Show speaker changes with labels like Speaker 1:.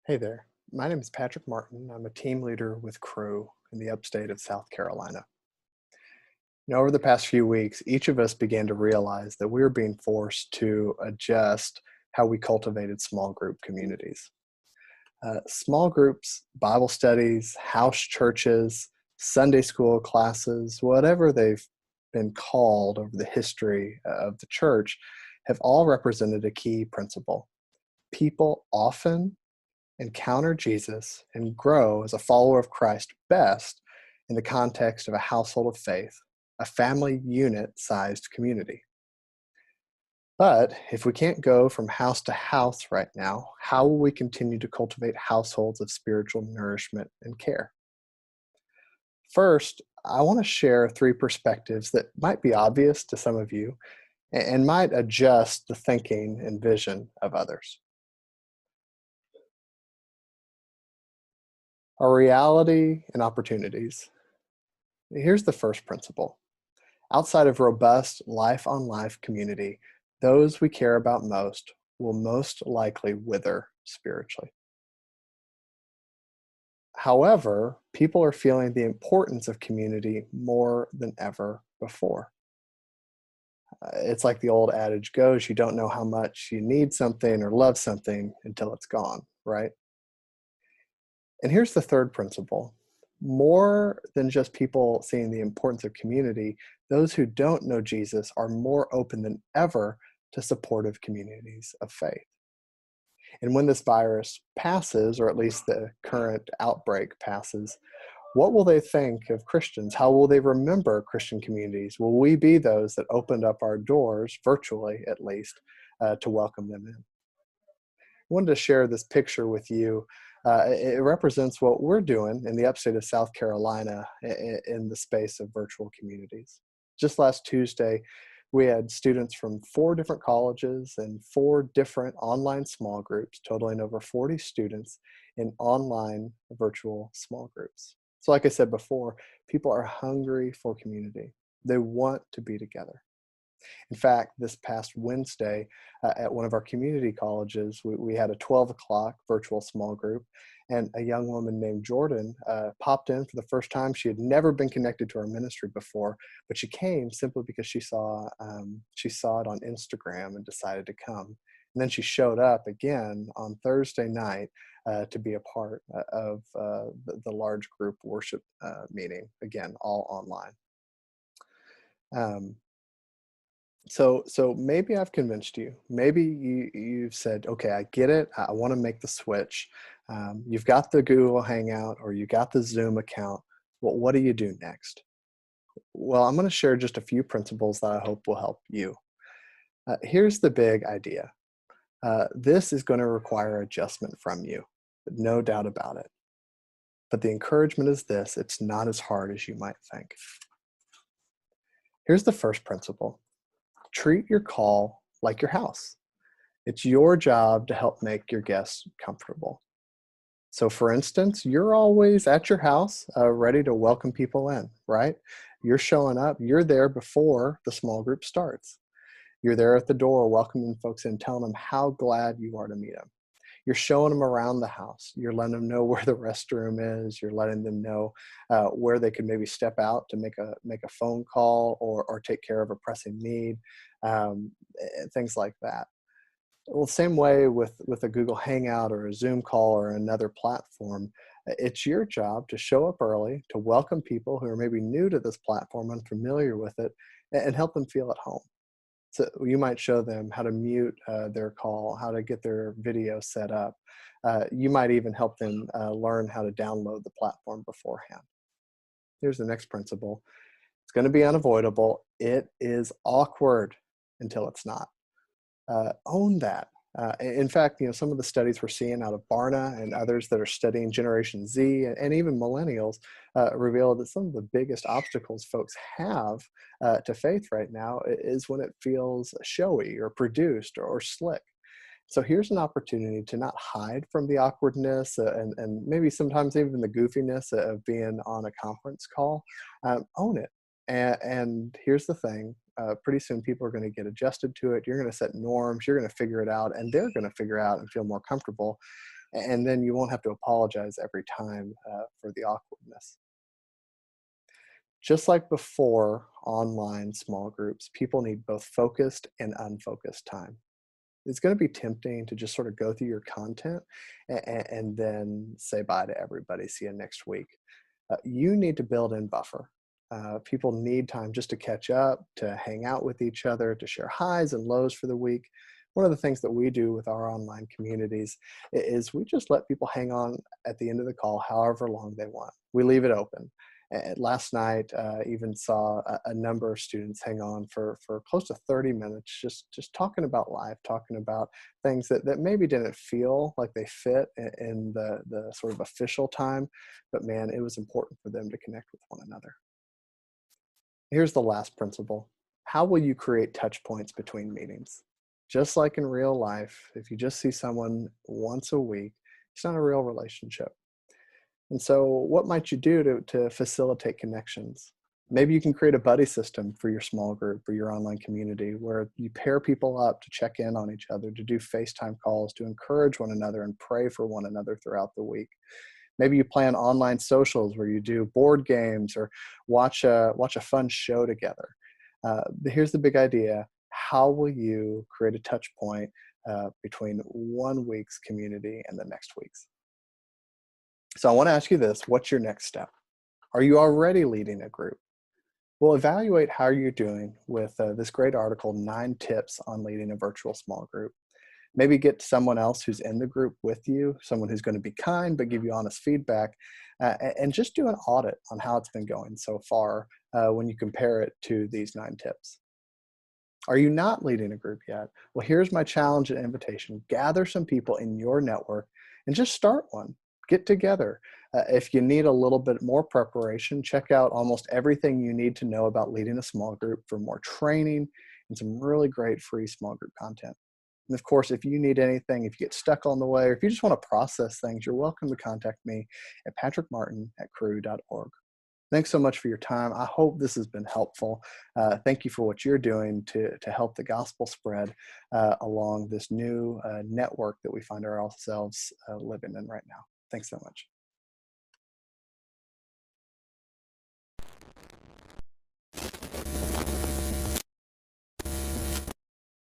Speaker 1: Hey there. My name is Patrick Martin. I'm a team leader with Crew in the upstate of South Carolina. Over the past few weeks, each of us began to realize that we were being forced to adjust how we cultivated small group communities. Small groups, Bible studies, house churches, Sunday school classes, whatever they've been called over the history of the church, have all represented a key principle. People often encounter Jesus and grow as a follower of Christ best in the context of a household of faith, a family unit sized community. But if we can't go from house to house right now, how will we continue to cultivate households of spiritual nourishment and care? First, I want to share three perspectives that might be obvious to some of you and might adjust the thinking and vision of others. Our reality and opportunities. Here's the first principle. Outside of robust life on life community, those we care about most will most likely wither spiritually. However, people are feeling the importance of community more than ever before. It's like the old adage goes, you don't know how much you need something or love something until it's gone, right? And here's the third principle. More than just people seeing the importance of community, those who don't know Jesus are more open than ever to supportive communities of faith. And when this virus passes, or at least the current outbreak passes, what will they think of Christians? How will they remember Christian communities? Will we be those that opened up our doors, virtually at least, to welcome them in? Wanted to share this picture with you. It represents what we're doing in the upstate of South Carolina in the space of virtual communities. Just last Tuesday, we had students from four different colleges and four different online small groups, totaling over 40 students in online virtual small groups. So, like I said before, people are hungry for community. They want to be together. In fact, this past Wednesday at one of our community colleges, we had a 12 o'clock virtual small group, and a young woman named Jordan popped in for the first time. She had never been connected to our ministry before, but she came simply because she saw it on Instagram and decided to come. And then she showed up again on Thursday night to be a part of the large group worship meeting, again, all online. Um, so maybe I've convinced you. Maybe you've said, okay, I get it. I want to make the switch. You've got the Google Hangout or you got the Zoom account. Well, what do you do next? Well, I'm going to share just a few principles that I hope will help you. Here's the big idea. This is going to require adjustment from you, no doubt about it. But the encouragement is this: it's not as hard as you might think. Here's the first principle. Treat your call like your house. It's your job to help make your guests comfortable. So, for instance, you're always at your house ready to welcome people in, right? You're showing up, you're there before the small group starts. You're there at the door welcoming folks in, telling them how glad you are to meet them. You're showing them around the house. You're letting them know where the restroom is. You're letting them know where they could maybe step out to make a phone call or take care of a pressing need, things like that. Well, same way with a Google Hangout or a Zoom call or another platform, it's your job to show up early, to welcome people who are maybe new to this platform, unfamiliar with it, and help them feel at home. So you might show them how to mute their call, how to get their video set up. You might even help them learn how to download the platform beforehand. Here's the next principle. It's going to be unavoidable. It is awkward until it's not. Own that. In fact, some of the studies we're seeing out of Barna and others that are studying Generation Z and even millennials reveal that some of the biggest obstacles folks have to faith right now is when it feels showy or produced or slick. So here's an opportunity to not hide from the awkwardness and maybe sometimes even the goofiness of being on a conference call. Own it. And here's the thing. Pretty soon people are going to get adjusted to it. You're going to set norms. You're going to figure it out. And they're going to figure out and feel more comfortable And then you won't have to apologize every time for the awkwardness. Just like before online small groups, people need both focused and unfocused time. It's going to be tempting to just sort of go through your content and then say bye to everybody. See you next week. You need to build in buffer. People need time just to catch up, to hang out with each other, to share highs and lows for the week. One of the things that we do with our online communities is we just let people hang on at the end of the call however long they want. We leave it open. Last night, even saw a number of students hang on for close to 30 minutes, just talking about life, talking about things that maybe didn't feel like they fit in the sort of official time, but man, it was important for them to connect with one another. Here's the last principle. How will you create touch points between meetings? Just like in real life, if you just see someone once a week, it's not a real relationship. And so, what might you do to facilitate connections? Maybe you can create a buddy system for your small group or your online community where you pair people up to check in on each other, to do FaceTime calls, to encourage one another and pray for one another throughout the week. Maybe you plan online socials where you do board games or watch a fun show together. Here's the big idea. How will you create a touch point between one week's community and the next week's? So I want to ask you this. What's your next step? Are you already leading a group? Well, evaluate how you're doing with this great article, 9 Tips on Leading a Virtual Small Group. Maybe get someone else who's in the group with you, someone who's going to be kind but give you honest feedback, and just do an audit on how it's been going so far when you compare it to these 9 tips. Are you not leading a group yet? Well, here's my challenge and invitation. Gather some people in your network and just start one. Get together. If you need a little bit more preparation, check out almost everything you need to know about leading a small group for more training and some really great free small group content. And of course, if you need anything, if you get stuck on the way, or if you just want to process things, you're welcome to contact me at patrickmartin@cru.org. Thanks so much for your time. I hope this has been helpful. Thank you for what you're doing to help the gospel spread along this new network that we find ourselves living in right now. Thanks so much.